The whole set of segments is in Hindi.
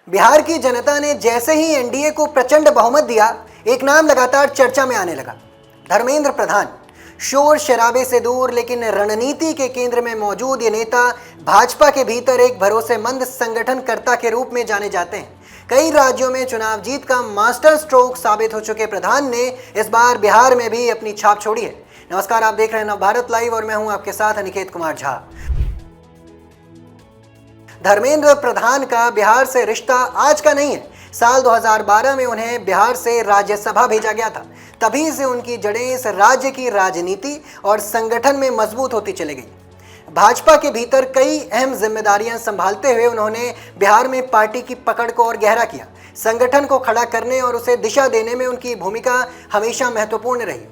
बिहार की जनता ने जैसे ही एनडीए को प्रचंड बहुमत दिया, एक नाम लगातार चर्चा में आने लगा, धर्मेंद्र प्रधान। शोर शराबे से दूर लेकिन रणनीति के केंद्र में मौजूद ये नेता भाजपा के भीतर एक भरोसेमंद संगठनकर्ता के रूप में जाने जाते हैं। कई राज्यों में चुनाव जीत का मास्टर स्ट्रोक साबित हो चुके प्रधान ने इस बार बिहार में भी अपनी छाप छोड़ी है। नमस्कार, आप देख रहे हैं नवभारत लाइव और मैं हूं आपके साथ अनिकेत कुमार झा। धर्मेंद्र प्रधान का बिहार से रिश्ता आज का नहीं है। साल 2012 में उन्हें बिहार से राज्यसभा भेजा गया था। तभी से उनकी जड़ें इस राज्य की राजनीति और संगठन में मजबूत होती चली गई। भाजपा के भीतर कई अहम जिम्मेदारियां संभालते हुए उन्होंने बिहार में पार्टी की पकड़ को और गहरा किया। संगठन को खड़ा करने और उसे दिशा देने में उनकी भूमिका हमेशा महत्वपूर्ण रही।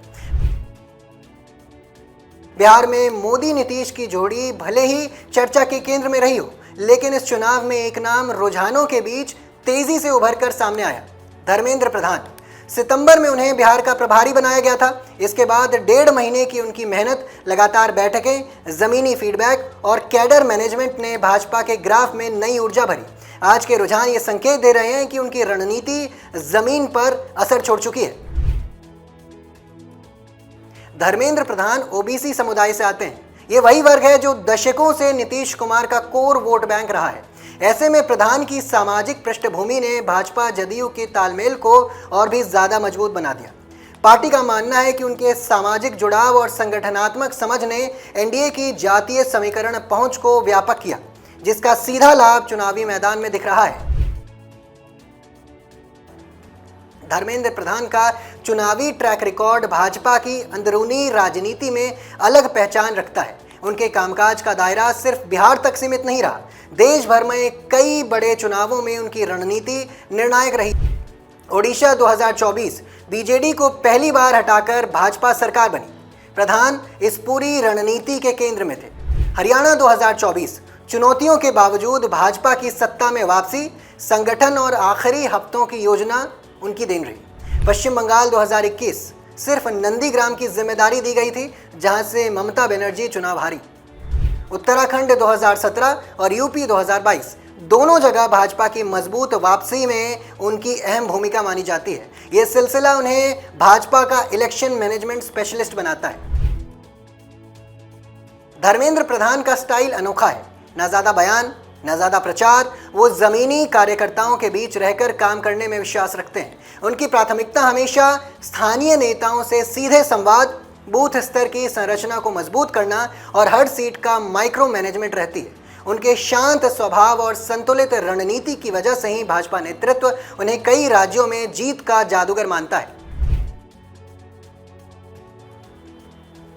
बिहार में मोदी नीतीश की जोड़ी भले ही चर्चा के केंद्र में रही हो, लेकिन इस चुनाव में एक नाम रुझानों के बीच तेजी से उभरकर सामने आया, धर्मेंद्र प्रधान। सितंबर में उन्हें बिहार का प्रभारी बनाया गया था। इसके बाद 1.5 महीने की उनकी मेहनत, लगातार बैठकें, जमीनी फीडबैक और कैडर मैनेजमेंट ने भाजपा के ग्राफ में नई ऊर्जा भरी। आज के रुझान ये संकेत दे रहे हैं कि उनकी रणनीति जमीन पर असर छोड़ चुकी है। धर्मेंद्र प्रधान ओबीसी समुदाय से आते हैं। ये वही वर्ग है जो दशकों से नीतीश कुमार का कोर वोट बैंक रहा है। ऐसे में प्रधान की सामाजिक पृष्ठभूमि ने भाजपा जदयू के तालमेल को और भी ज्यादा मजबूत बना दिया। पार्टी का मानना है कि उनके सामाजिक जुड़ाव और संगठनात्मक समझ ने एनडीए की जातीय समीकरण पहुंच को व्यापक किया, जिसका सीधा लाभ चुनावी मैदान में दिख रहा है। धर्मेंद्र प्रधान का चुनावी ट्रैक रिकॉर्ड भाजपा की अंदरूनी राजनीति में अलग पहचान रखता है। उनके कामकाज का दायरा सिर्फ बिहार तक सीमित नहीं रहा। देश भर में कई बड़े चुनावों में उनकी रणनीति निर्णायक रही। ओडिशा 2024 बीजेडी को पहली बार हटाकर भाजपा सरकार बनी। प्रधान इस पूरी रणनीति के केंद्र में थे। हरियाणा 2024 चुनौतियों के बावजूद भाजपा की सत्ता में वापसी, संगठन और आखिरी हफ्तों की योजना उनकी देन रही। पश्चिम बंगाल 2021 सिर्फ नंदीग्राम की जिम्मेदारी दी गई थी, जहां से ममता बनर्जी चुनाव हारी। उत्तराखंड 2017 और यूपी 2022 दोनों जगह भाजपा की मजबूत वापसी में उनकी अहम भूमिका मानी जाती है। यह सिलसिला उन्हें भाजपा का इलेक्शन मैनेजमेंट स्पेशलिस्ट बनाता है। धर्मेंद्र प्रधान का स्टाइल अनोखा है। ना ज्यादा बयान, न ज्यादा प्रचार। वो जमीनी कार्यकर्ताओं के बीच रहकर काम करने में विश्वास रखते हैं। उनकी प्राथमिकता हमेशा स्थानीय नेताओं से सीधे संवाद, बूथ स्तर की संरचना को मजबूत करना और हर सीट का माइक्रो मैनेजमेंट रहती है। उनके शांत स्वभाव और संतुलित रणनीति की वजह से ही भाजपा नेतृत्व उन्हें कई राज्यों में जीत का जादूगर मानता है।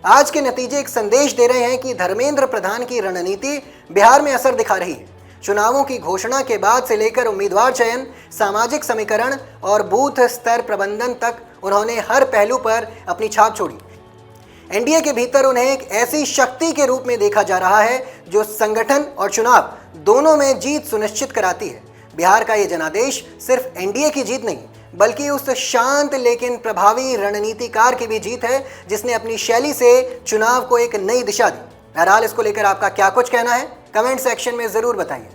आज के नतीजे एक संदेश दे रहे हैं कि धर्मेंद्र प्रधान की रणनीति बिहार में असर दिखा रही है। चुनावों की घोषणा के बाद से लेकर उम्मीदवार चयन, सामाजिक समीकरण और बूथ स्तर प्रबंधन तक उन्होंने हर पहलू पर अपनी छाप छोड़ी। एनडीए के भीतर उन्हें एक ऐसी शक्ति के रूप में देखा जा रहा है जो संगठन और चुनाव दोनों में जीत सुनिश्चित कराती है। बिहार का ये जनादेश सिर्फ एनडीए की जीत नहीं, बल्कि उस शांत लेकिन प्रभावी रणनीतिकार की भी जीत है, जिसने अपनी शैली से चुनाव को एक नई दिशा दी। बहरहाल, इसको लेकर आपका क्या कुछ कहना है, कमेंट सेक्शन में जरूर बताइए।